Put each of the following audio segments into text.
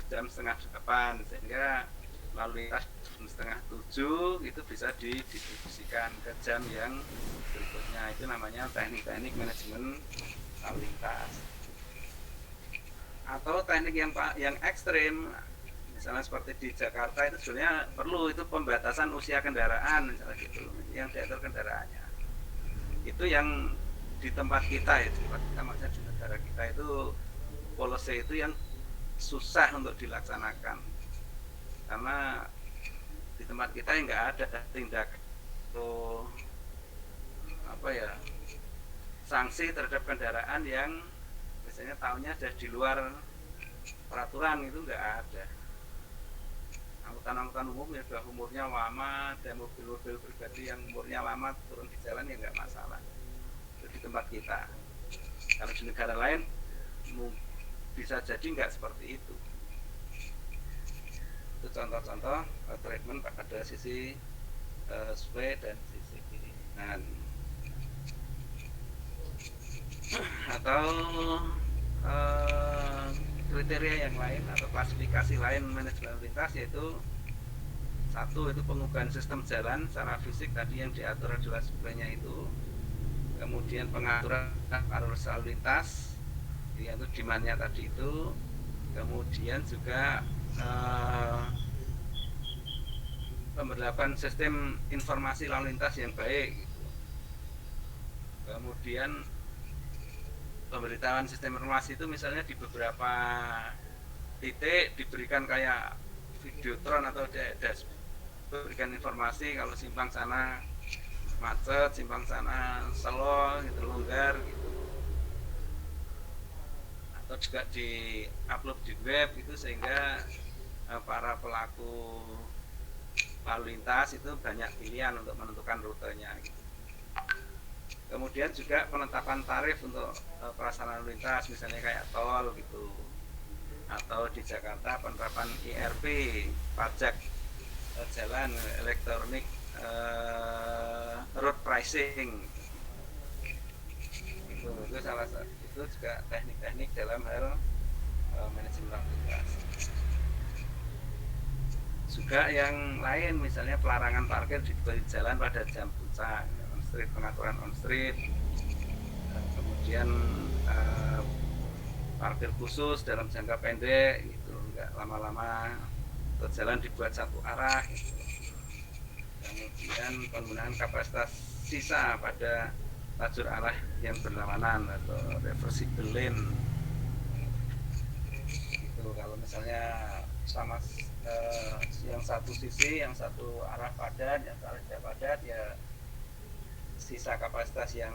jam setengah 8, sehingga lalu lintas jam setengah 7 itu bisa didistribusikan ke jam yang berikutnya. Itu namanya teknik-teknik manajemen lalu lintas. Atau teknik yang ekstrim, misalnya seperti di Jakarta itu sebenarnya perlu itu pembatasan usia kendaraan misalnya gitu, yang diatur kendaraannya. Itu yang di tempat kita ya, di tempat kita maksudnya di negara kita itu policy itu yang susah untuk dilaksanakan, karena di tempat kita nggak ada tindak atau apa ya, sanksi terhadap kendaraan yang biasanya tahunnya sudah di luar peraturan, itu nggak ada. Angkutan-angkutan umum yang sudah umurnya lama dan mobil-mobil pribadi yang umurnya lama turun di jalan ya nggak masalah. Itu di tempat kita. Kalau di negara lain bisa jadi nggak seperti itu. Itu contoh-contoh treatment pada sisi sway dan sisi kiriman. Atau kriteria yang lain atau klasifikasi lain manajemen lalu lintas, yaitu satu itu pengubahan sistem jalan secara fisik tadi yang diatur adalah sebelumnya itu, kemudian pengaturan arus lalu lintas yaitu demandnya tadi itu, kemudian juga pemberlakuan sistem informasi lalu lintas yang baik gitu. Kemudian pemberitahuan sistem informasi itu misalnya di beberapa titik diberikan kayak videotron atau dashboard, berikan informasi kalau simpang sana macet, simpang sana slow gitu, longgar gitu. Atau juga di upload di web itu, sehingga para pelaku lalu lintas itu banyak pilihan untuk menentukan rutenya gitu. Kemudian juga penetapan tarif untuk pelaksanaan lalu lintas, misalnya kayak tol gitu, atau di Jakarta penerapan IRP, pajak jalan elektronik, road pricing. Itu salah satu, itu juga teknik-teknik dalam hal manajemen lalu lintas. Juga yang lain misalnya pelarangan parkir di jalan pada jam puncak, on street, pengaturan on street, kemudian parkir khusus dalam jangka pendek gitu, nggak lama-lama, atau jalan dibuat satu arah gitu. Kemudian penggunaan kapasitas sisa pada lajur arah yang berlawanan atau reversible lane itu. Kalau misalnya sama yang satu sisi, yang satu arah padat, yang arah tidak padat, ya sisa kapasitas yang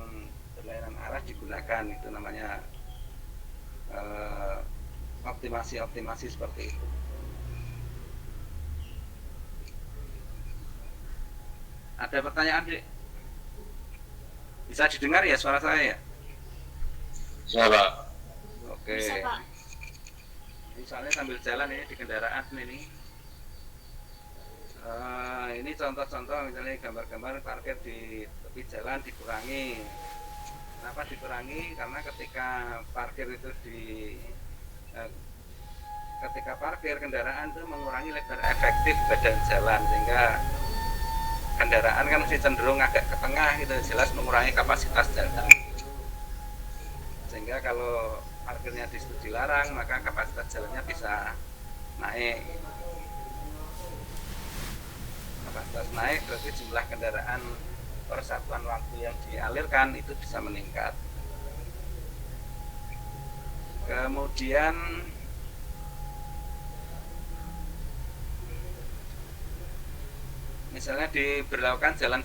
berlainan arah digunakan. Itu namanya optimasi seperti itu. Ada pertanyaan, Dek? Bisa didengar ya suara saya ya? Bisa, Pak. Oke. Bisa, Pak. Misalnya sambil jalan ini di kendaraan ini, ini contoh-contoh misalnya gambar-gambar parkir di tepi jalan dikurangi. Kenapa dikurangi? Karena ketika parkir itu ketika parkir kendaraan itu mengurangi lebar efektif badan jalan, sehingga kendaraan kan masih cenderung agak ke tengah gitu, jelas mengurangi kapasitas jalan. Sehingga kalau parkirnya di situ dilarang, maka kapasitas jalannya bisa naik. Kapasitas naik berarti jumlah kendaraan per satuan waktu yang dialirkan itu bisa meningkat. Kemudian misalnya diberlakukan jalan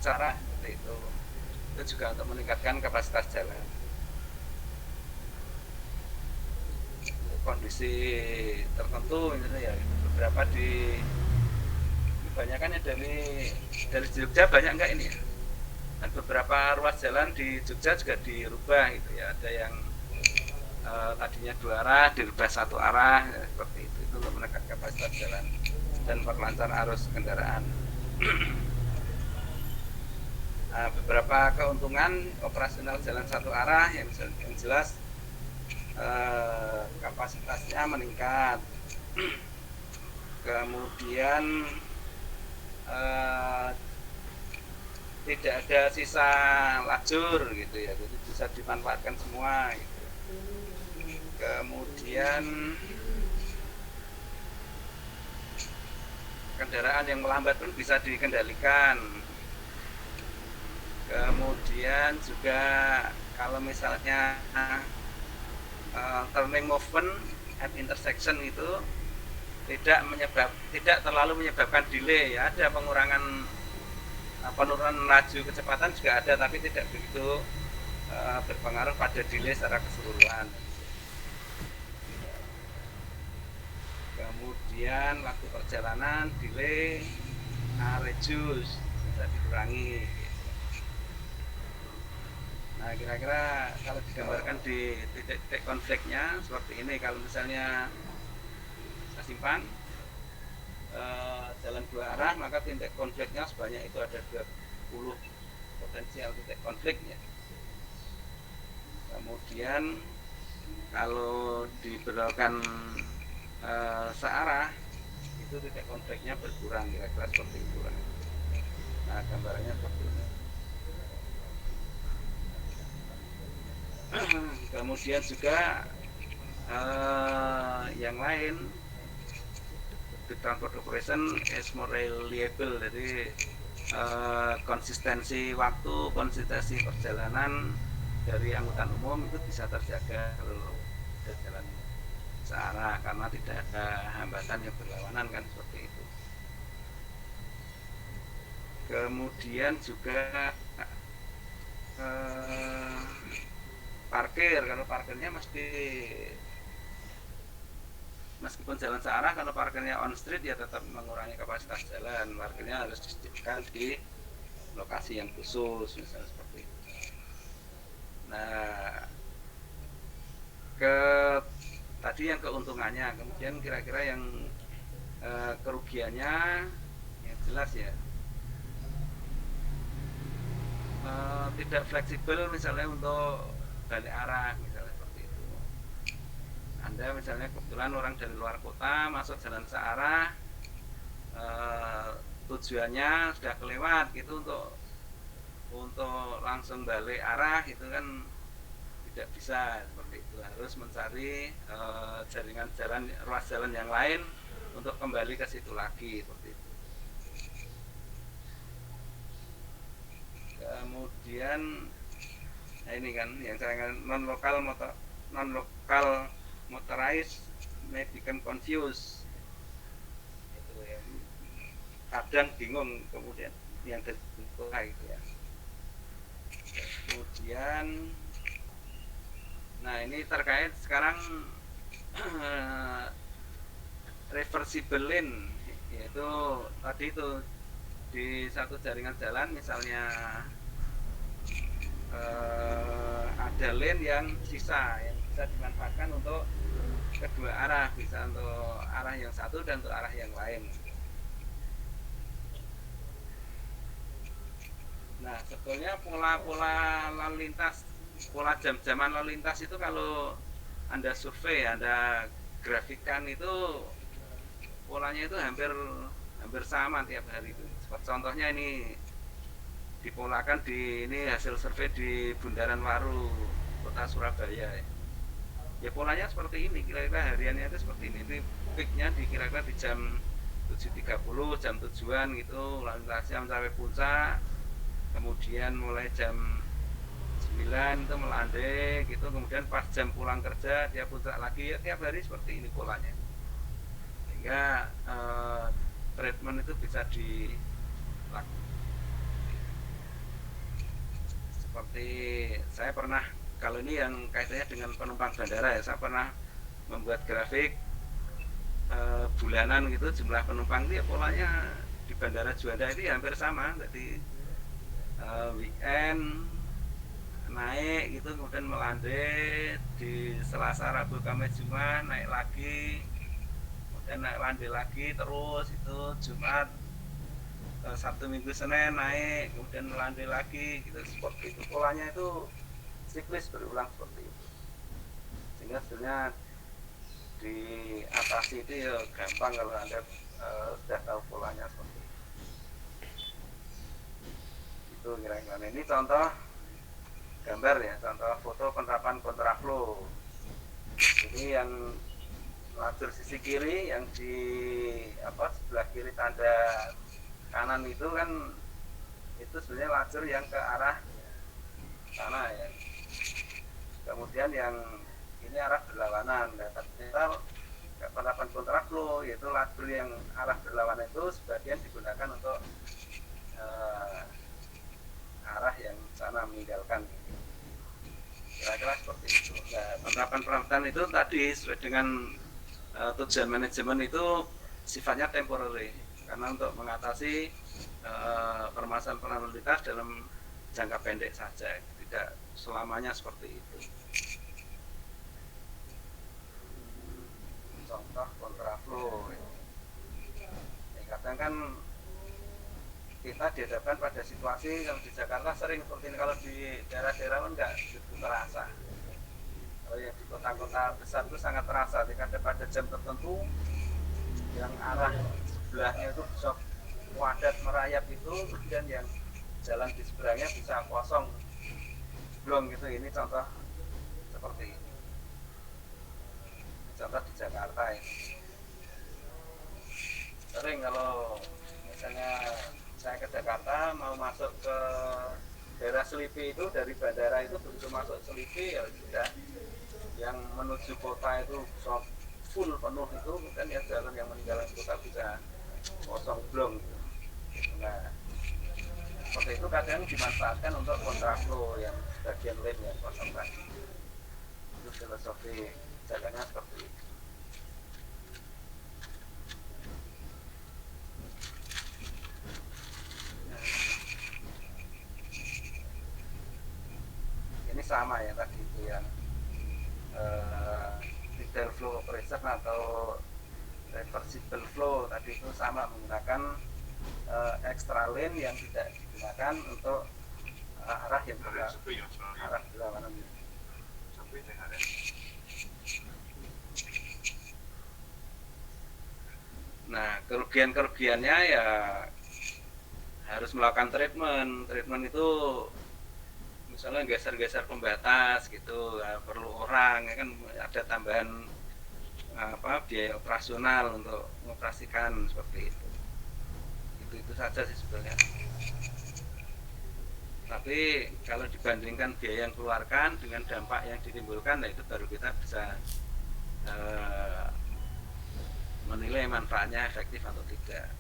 cara seperti itu juga untuk meningkatkan kapasitas jalan. Kondisi tertentu misalnya ya, beberapa kebanyakan ya dari Jogja banyak enggak ini ya, dan beberapa ruas jalan di Jogja juga dirubah gitu ya, ada yang tadinya dua arah dirubah satu arah ya, seperti itu untuk menekan kapasitas jalan dan perlancar arus kendaraan. Beberapa keuntungan operasional jalan satu arah yang jelas kapasitasnya meningkat, Kemudian tidak ada sisa lajur gitu ya, jadi bisa dimanfaatkan semua gitu. Kemudian kendaraan yang melambat pun bisa dikendalikan. Kemudian juga kalau misalnya turning movement at intersection itu tidak terlalu menyebabkan delay ya, ada pengurangan penurunan laju kecepatan juga ada, tapi tidak begitu berpengaruh pada delay secara keseluruhan. Kemudian waktu perjalanan delay reduce, bisa dikurangi. Nah, kira-kira kalau digambarkan di titik-titik konfliknya seperti ini, kalau misalnya saya simpan jalan dua arah, maka titik konfliknya sebanyak itu ada 20 potensial titik konfliknya. Kemudian kalau diberlakukan searah, itu titik konfliknya berkurang, kira-kira seperti itu. Nah, gambarannya seperti ini. Kemudian juga yang lain, the transport operation is more reliable, jadi konsistensi waktu, konsistensi perjalanan dari angkutan umum itu bisa terjaga kalau jalan searah, karena tidak ada hambatan yang berlawanan kan, seperti itu. Kemudian juga parkir, kalau parkirnya meskipun jalan searah, kalau parkirnya on street ya tetap mengurangi kapasitas jalan, parkirnya harus disediakan di lokasi yang khusus, misalnya seperti itu. Nah, tadi yang keuntungannya, kemudian kira-kira yang kerugiannya yang jelas ya, tidak fleksibel misalnya untuk balik arah, misalnya seperti itu. Anda misalnya kebetulan orang dari luar kota masuk jalan searah, tujuannya sudah kelewat gitu, untuk langsung balik arah itu kan tidak bisa, seperti itu. Harus mencari jaringan jalan, ruas jalan yang lain untuk kembali ke situ lagi, seperti itu. Kemudian nah ini kan yang saya non lokal motorized may become confused, itu ya, kadang bingung kemudian yang terbuka itu ya. Kemudian nah ini terkait sekarang reversible lane, yaitu tadi itu di satu jaringan jalan misalnya ada lane yang sisa yang bisa dimanfaatkan untuk kedua arah, bisa untuk arah yang satu dan untuk arah yang lain. Nah, sebetulnya pola lalu lintas, pola jam-jaman lalu lintas itu kalau Anda survei, Anda grafikkan itu polanya itu hampir sama tiap hari itu. Seperti contohnya ini dipolakan di ini hasil survei di Bundaran Waru, Kota Surabaya. Ya polanya seperti ini, kira-kira hariannya itu seperti ini. Ini peaknya kira-kira di jam 7.30, jam tujuan gitu, lalu lintasnya mencapai puncak. Kemudian mulai jam 9 itu melandai gitu, kemudian pas jam pulang kerja dia puncak lagi, ya tiap hari seperti ini polanya. Sehingga treatment itu bisa dilakukan. Seperti saya pernah, kalau ini yang kaitannya dengan penumpang bandara ya, saya pernah membuat grafik bulanan gitu, jumlah penumpang itu ya polanya di Bandara Juanda ini hampir sama. Jadi weekend naik gitu, kemudian melandai di Selasa, Rabu, Kamis, Jumat naik lagi, kemudian naik landai lagi terus itu Jumat, Sabtu, Minggu, Senin naik, kemudian melandai lagi gitu, seperti itu. Polanya itu siklis berulang seperti itu. Sehingga sebenarnya di apa mengatasi itu ya gampang kalau Anda sudah tahu polanya seperti itu kira-kira. Nah, ini contoh gambar ya, contoh foto penerapan kontraflow. Ini yang lajur sisi kiri, yang di sebelah kiri tanda kanan itu kan itu sebenarnya lajur yang ke arah sana ya. Kemudian yang ini arah berlawanan. Nah, ternyata penerapan kontraflow yaitu lajur yang arah berlawanan itu sebagian digunakan untuk arah yang sana meninggalkan. Kira-kira seperti itu. Nah, penerapan perawatan itu tadi sesuai dengan tujuan manajemen itu sifatnya temporary karena untuk mengatasi permasalahan lalu lintas dalam jangka pendek saja, tidak selamanya seperti itu. Contoh kontraflow, kadang kan kita dihadapkan pada situasi kalau di Jakarta sering seperti ini, kalau di daerah-daerah kan nggak begitu terasa. Kalau yang di kota-kota besar itu sangat terasa, jika ada pada jam tertentu yang arah sebelahnya itu bisa padat merayap itu, kemudian yang jalan di seberangnya bisa kosong belum gitu. Ini contoh seperti ini, contoh di Jakarta ini sering kalau misalnya saya ke Jakarta mau masuk ke daerah Selipi itu, dari bandara itu begitu masuk Selipi ya sudah yang menuju kota itu full penuh itu, kan ya jalan yang meninggalkan kota bisa kosong blong gitu. Nah, seperti itu kadang dimanfaatkan untuk kontraflow yang bagian lane yang kosong tadi. Itu filosofi jaganya seperti itu. Ini sama ya tadi itu yang detail flow operation atau reversible flow tadi itu sama, menggunakan extra lane yang tidak digunakan untuk arah yang arah berlawanan. Nah, kerugiannya ya harus melakukan treatment itu misalnya geser-geser pembatas gitu, ya, perlu orang ya kan, ada tambahan biaya operasional untuk mengoperasikan seperti itu saja sih sebenarnya. Tapi kalau dibandingkan biaya yang keluarkan dengan dampak yang ditimbulkan, nah itu baru kita bisa menilai manfaatnya efektif atau tidak.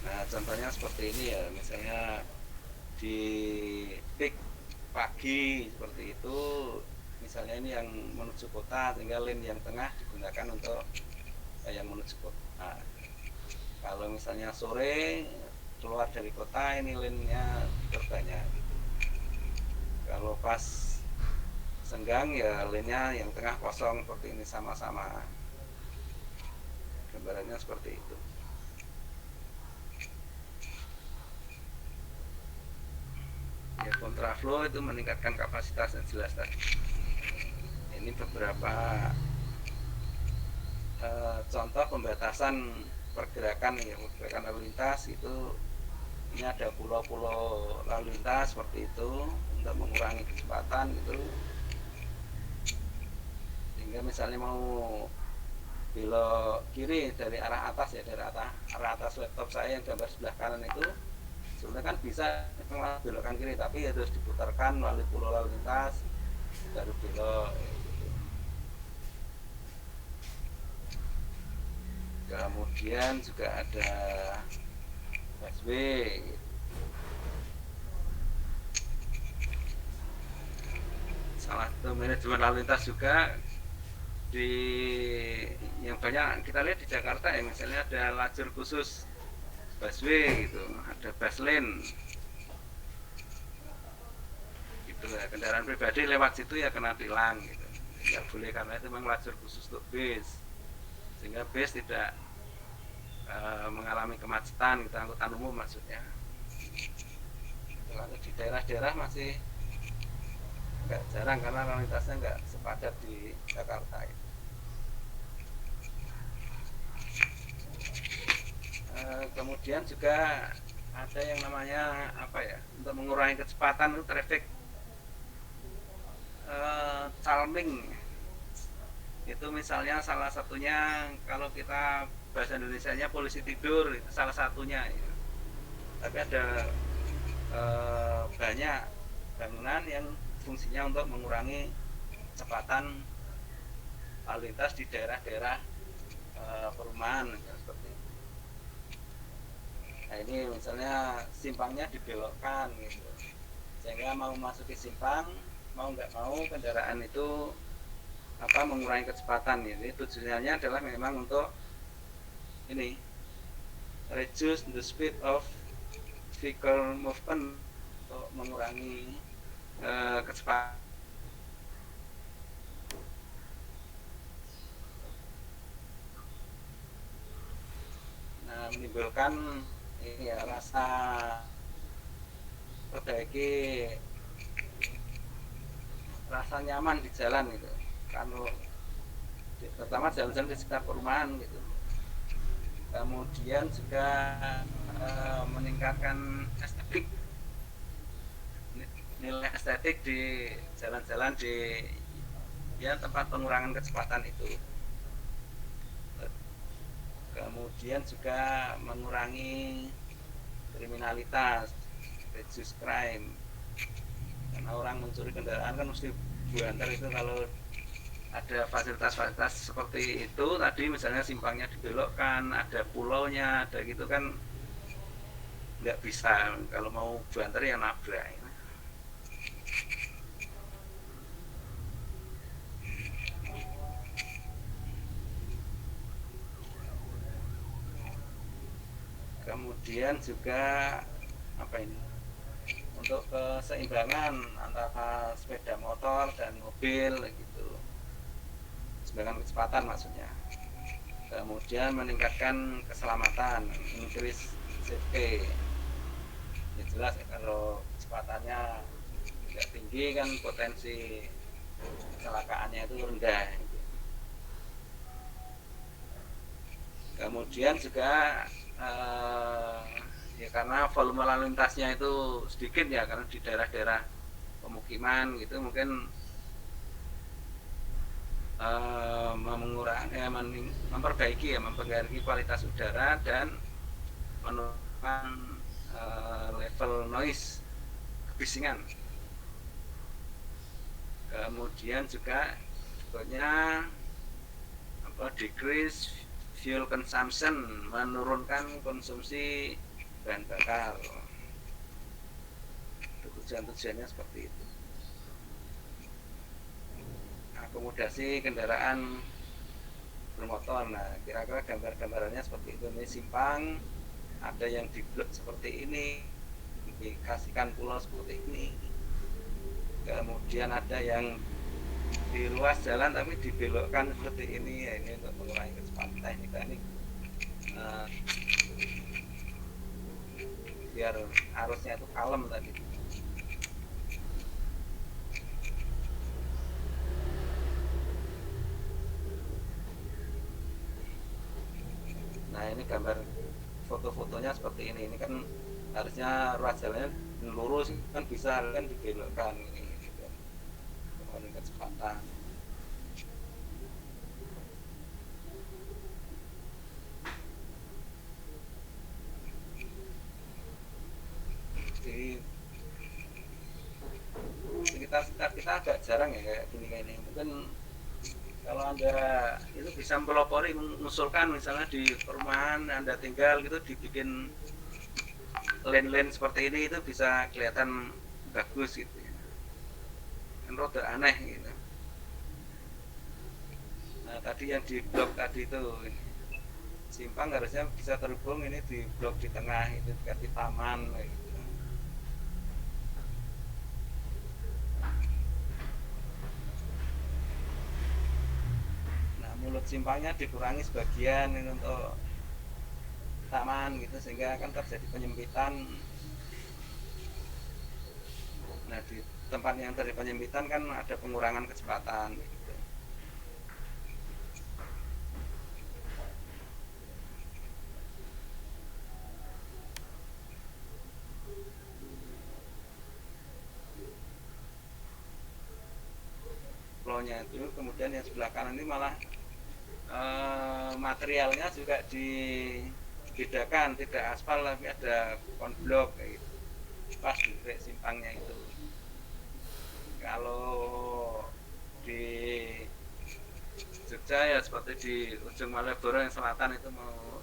Nah, contohnya seperti ini ya, misalnya di peak pagi seperti itu, misalnya ini yang menuju kota, sehingga lane yang tengah digunakan untuk yang menuju kota. Kalau misalnya sore keluar dari kota, ini lane-nya terbanyak. Kalau pas senggang ya lane-nya yang tengah kosong, seperti ini, sama-sama gambarannya seperti itu. Ya, kontraflow itu meningkatkan kapasitas yang jelas tadi. Ini beberapa contoh pembatasan pergerakan ya, pergerakan lalu lintas itu. Ini ada pulau-pulau lalu lintas seperti itu untuk mengurangi kecepatan gitu. Sehingga misalnya mau belok kiri dari arah atas ya, dari arah atas laptop saya yang gambar sebelah kanan itu sebenarnya kan bisa belokkan kiri, tapi ya harus diputarkan melalui pulau lalu lintas baru belok gitu. Kemudian juga ada busway gitu. Salah satu manajemen lalu lintas juga di yang banyak kita lihat di Jakarta ya, misalnya ada lajur khusus busway gitu, ada bus lane gitu ya. Kendaraan pribadi lewat situ ya kena tilang gitu, nggak boleh, karena itu memang lajur khusus untuk bis, sehingga bis tidak mengalami kemacetan gitu, angkutan umum maksudnya. Kalau di daerah-daerah masih agak jarang karena lalu lintasnya nggak sepadat di Jakarta. Kemudian juga ada yang namanya apa ya, untuk mengurangi kecepatan itu traffic calming. Itu misalnya salah satunya kalau kita bahasa Indonesianya polisi tidur, itu salah satunya ya. Tapi ada banyak bangunan yang fungsinya untuk mengurangi kecepatan lalu lintas di daerah-daerah perumahan seperti itu. Nah ini misalnya simpangnya dibelokkan gitu, sehingga mau masuki simpang mau nggak mau kendaraan itu mengurangi kecepatan. Ini tujuannya adalah memang untuk ini reduce the speed of vehicle movement, untuk mengurangi kecepatan. Nah, menimbulkan ini ya, rasa perbaiki rasa nyaman di jalan gitu, kalau terutama jalan-jalan di sekitar perumahan gitu. Kemudian juga meningkatkan estetik, nilai estetik di jalan-jalan di ya tempat pengurangan kecepatan itu. Kemudian juga mengurangi kriminalitas, reduce crime, karena orang mencuri kendaraan kan mesti buantar itu. Kalau ada fasilitas-fasilitas seperti itu tadi, misalnya simpangnya dibelokkan, ada pulaunya, ada gitu kan, nggak bisa. Kalau mau buantar ya nabrak. Kemudian juga apa ini, untuk keseimbangan antara sepeda motor dan mobil gitu, keseimbangan kecepatan maksudnya. Kemudian meningkatkan keselamatan, increase safety. Ya jelas ya, kalau kecepatannya tidak tinggi kan potensi kecelakaannya itu rendah. Kemudian juga ya karena volume lalu lintasnya itu sedikit ya, karena di daerah-daerah pemukiman gitu, mungkin memperbaiki kualitas udara dan menurunkan level noise, kebisingan. Kemudian juga sebetulnya decrease fuel consumption, menurunkan konsumsi bahan bakar. Tujuan-tujuannya seperti itu. Akomodasi kendaraan bermotor. Nah, kira-kira gambar-gambarannya seperti itu. Ini simpang, ada yang diblok seperti ini, dikasihkan pulau seperti ini. Kemudian ada yang di ruas jalan tapi dibelokkan seperti ini. Ya, ini untuk mengurangi kecepatan teknik biar arusnya itu kalem tadi. Nah ini gambar foto-fotonya seperti ini kan harusnya ruas jalannya lurus, kan bisa kan dibelokkan ini gitu, mengurangi kecepatan. Di sekitar kita agak jarang ya kayak gini. Mungkin kalau Anda itu bisa melopori, mengusulkan misalnya di perumahan Anda tinggal gitu dibikin lane-lane seperti ini, itu bisa kelihatan bagus gitu ya. Kan rada aneh gitu. Nah tadi yang di blok tadi itu simpang harusnya bisa terhubung, ini di blok di tengah itu di taman gitu. Mulut simpangnya dikurangi sebagian ini untuk taman gitu, sehingga akan terjadi penyempitan. Nah tempat yang terjadi penyempitan kan ada pengurangan kecepatan gitu. Flow-nya itu, kemudian yang sebelah kanan ini malah materialnya juga dibedakan, tidak aspal tapi ada konblok kayak gitu, pas di simpangnya itu. Kalau di Jogja ya seperti di ujung Malioboro yang selatan itu mau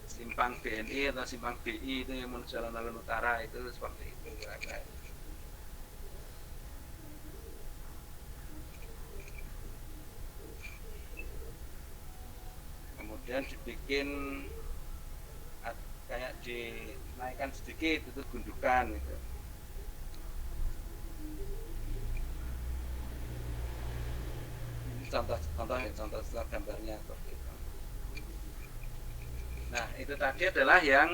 simpang BNI atau simpang BI itu yang menuju alun-alun utara itu seperti itu kira-kira. Kemudian dibikin kayak dinaikkan sedikit itu gundukan gitu. Contoh gambarnya seperti itu. Nah itu tadi adalah yang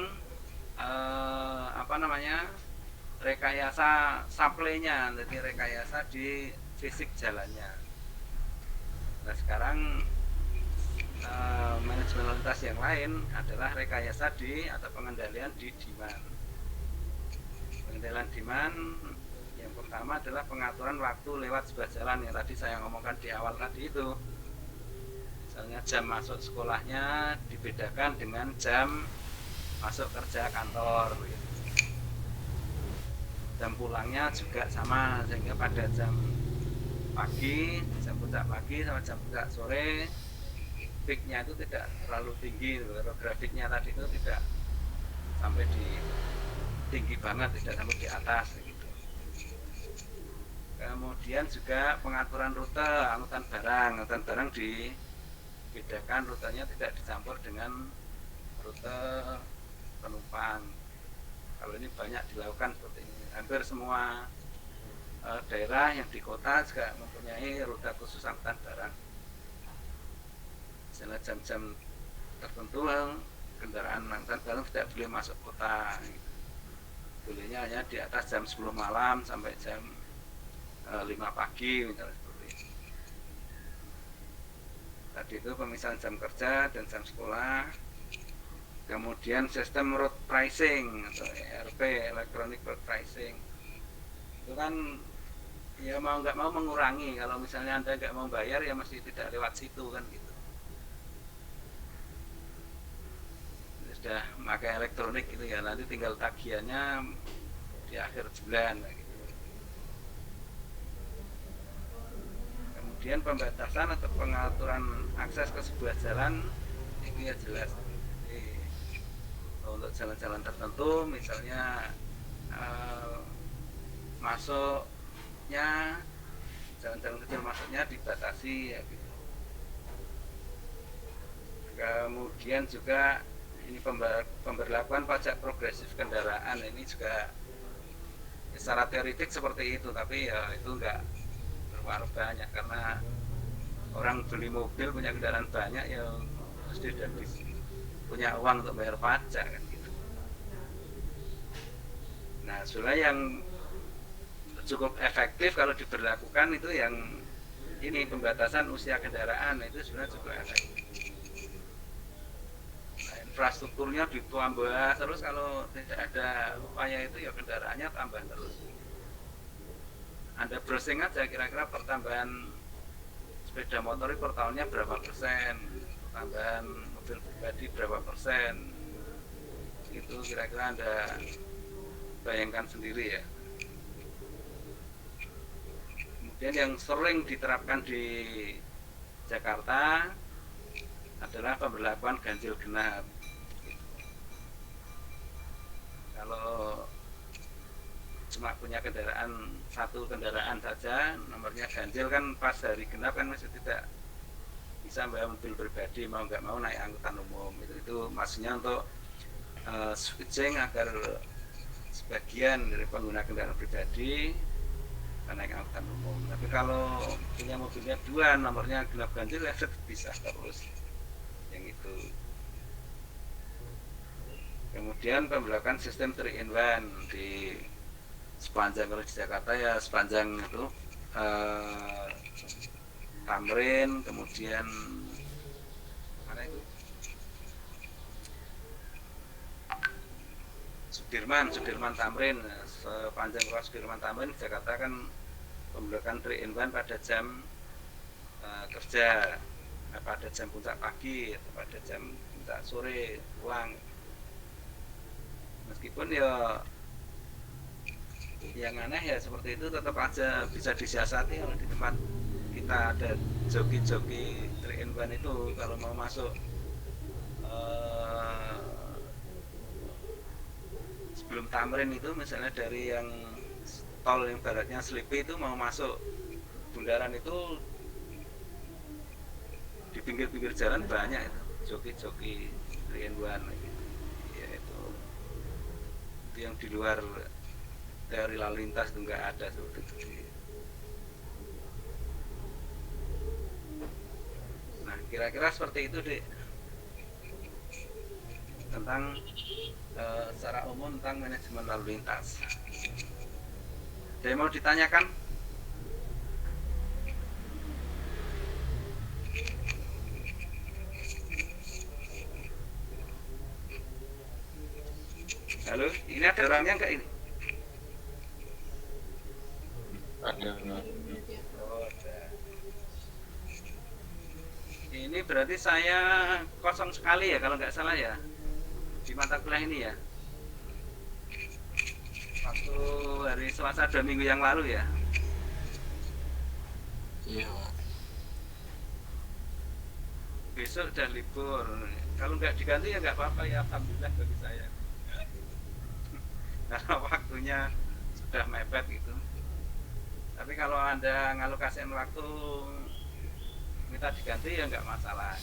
rekayasa supply-nya, jadi rekayasa di fisik jalannya. Nah sekarang manajemen lalu lintas yang lain adalah rekayasa atau pengendalian di demand. Pengendalian demand yang pertama adalah pengaturan waktu lewat sebuah jalan yang tadi saya ngomongkan di awal tadi itu. Misalnya jam masuk sekolahnya dibedakan dengan jam masuk kerja kantor. Jam pulangnya juga sama, sehingga pada jam pagi, jam puncak pagi sama jam puncak sore peaknya itu tidak terlalu tinggi, grafiknya tadi itu tidak sampai di tinggi banget, tidak sampai di atas gitu. Kemudian juga pengaturan rute angkutan barang dibedakan, rutenya tidak dicampur dengan rute penumpang. Kalau ini banyak dilakukan seperti ini, hampir semua daerah yang di kota juga mempunyai rute khusus angkutan barang. Misalnya jam-jam tertentu kendaraan angkutan barang tidak boleh masuk kota gitu. Bolehnya hanya di atas jam 10 malam sampai jam 5 pagi misalnya seperti itu. Tadi itu pemisahan jam kerja dan jam sekolah. Kemudian sistem road pricing atau ERP, electronic road pricing, itu kan ya mau nggak mau mengurangi, kalau misalnya Anda nggak mau bayar ya mesti tidak lewat situ kan gitu. Sudah pakai elektronik gitu ya, nanti tinggal tagihannya di akhir bulan gitu. Kemudian pembatasan atau pengaturan akses ke sebuah jalan itu ya jelas. Jadi, untuk jalan-jalan tertentu misalnya masuknya jalan-jalan kecil masuknya dibatasi ya gitu. Kemudian juga ini pemberlakuan pajak progresif kendaraan ini juga secara teoritik seperti itu, tapi ya itu enggak berpengaruh banyak karena orang beli mobil punya kendaraan banyak ya mesti punya uang untuk bayar pajak kan gitu. Nah sebenarnya yang cukup efektif kalau diberlakukan itu yang ini pembatasan usia kendaraan, itu sebenarnya cukup efektif. Infrastrukturnya ditambah terus, kalau tidak ada upaya itu ya kendaraannya tambah terus. Anda browsing aja kira-kira pertambahan sepeda motor per tahunnya berapa persen, pertambahan mobil pribadi berapa persen, itu kira-kira Anda bayangkan sendiri ya. Kemudian yang sering diterapkan di Jakarta adalah pemberlakuan ganjil genap. Kalau cuma punya satu kendaraan saja, nomornya ganjil kan pas hari genap kan masih tidak bisa bawa mobil pribadi, mau nggak mau naik angkutan umum. Itu maksudnya untuk switching agar sebagian dari pengguna kendaraan pribadi naik angkutan umum. Tapi kalau punya mobilnya dua, nomornya genap ganjil ya bisa terus yang itu. Kemudian pemberlakuan sistem 3-in-1 di sepanjang, kalau di Jakarta ya sepanjang itu eh, Tamrin, kemudian mana itu Sudirman Tamrin. Sepanjang ruas Sudirman Tamrin Jakarta kan pemberlakukan 3 in 1 pada jam kerja, pada jam puncak pagi atau pada jam puncak sore pulang. Meskipun ya yang aneh ya seperti itu, tetap aja bisa disiasati. Kalau di tempat kita ada joki-joki 3 in 1 itu, kalau mau masuk sebelum Tamrin itu, misalnya dari yang tol yang baratnya Selipi itu mau masuk bundaran itu, di pinggir-pinggir jalan banyak itu joki-joki 3 in 1 gitu. Ya itu yang di luar teori lalu lintas itu nggak ada seperti itu. Nah kira-kira seperti itu deh tentang secara umum tentang manajemen lalu lintas. Ada yang mau ditanyakan? Halo, ini ada orangnya enggak ini? Ada. Oh, ada. Ini berarti saya kosong sekali ya kalau nggak salah ya di mata kuliah ini ya. Waktu hari Selasa 2 minggu yang lalu ya. Iya, Pak. Besok udah libur. Kalau nggak diganti ya nggak apa-apa ya, alhamdulillah bagi saya. Karena waktunya sudah mepet gitu. Tapi kalau Anda ngalokasikan waktu minta diganti ya nggak masalah.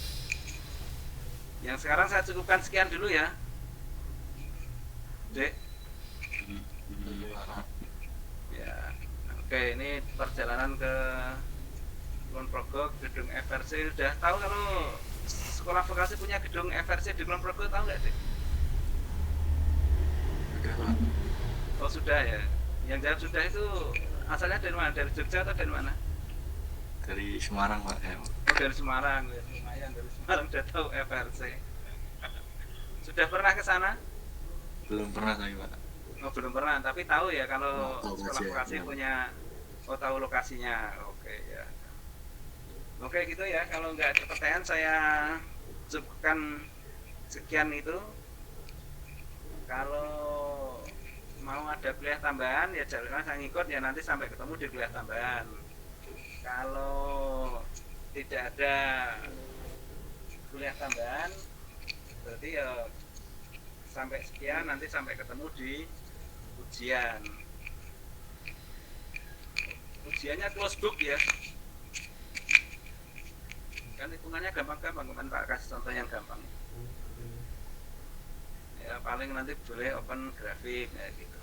Yang sekarang saya cukupkan sekian dulu ya, Dek. Iya, Pak. Ya, oke, ini perjalanan ke Kulon Progo, gedung FRC. Udah tahu kalau sekolah vokasi punya gedung FRC di Kulon Progo, tahu nggak, Dek? Udah, Pak. Oh sudah ya. Yang jawab sudah itu asalnya dari mana? Dari Jogja atau dari mana? Dari Semarang, Pak. Ya. Oh dari Semarang. Ya, lumayan dari Semarang udah tahu FRC. Sudah pernah ke sana? Belum pernah saya, Pak. Oh belum pernah, tapi tahu ya kalau Tahu sekolah aja, vokasi ya. punya, oh tahu lokasinya. Oke ya. Oke gitu ya, kalau nggak ada pertanyaan saya cukupkan sekian itu. Kalau mau ada kuliah tambahan ya jangan saya ngikut ya, nanti sampai ketemu di kuliah tambahan. Kalau tidak ada kuliah tambahan berarti ya sampai sekian, nanti sampai ketemu di ujian. Ujiannya close book ya, kan hitungannya gampang-gampang. Kemarin Pak kasih contoh yang gampang ya, paling nanti boleh open grafik ya gitu,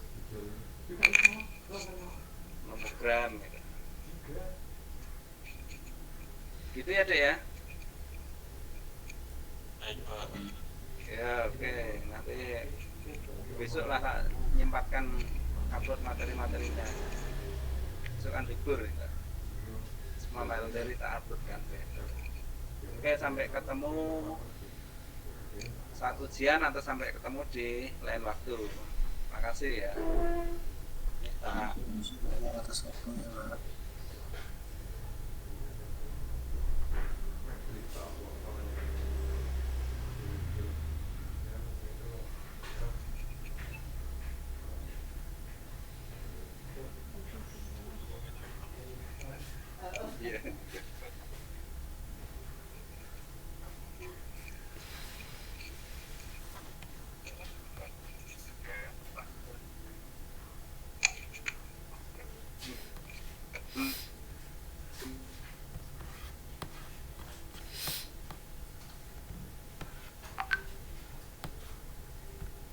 monogram gitu. Gitu ya Dek ya. Baik, Pak. Ya oke, nanti besok lah nyempatkan upload materi-materinya. Besok kan libur ya. Semua materi tak upload kan. Oke, sampai ketemu saat ujian atau sampai ketemu di lain waktu. Makasih ya. Atas waktunya, Pak.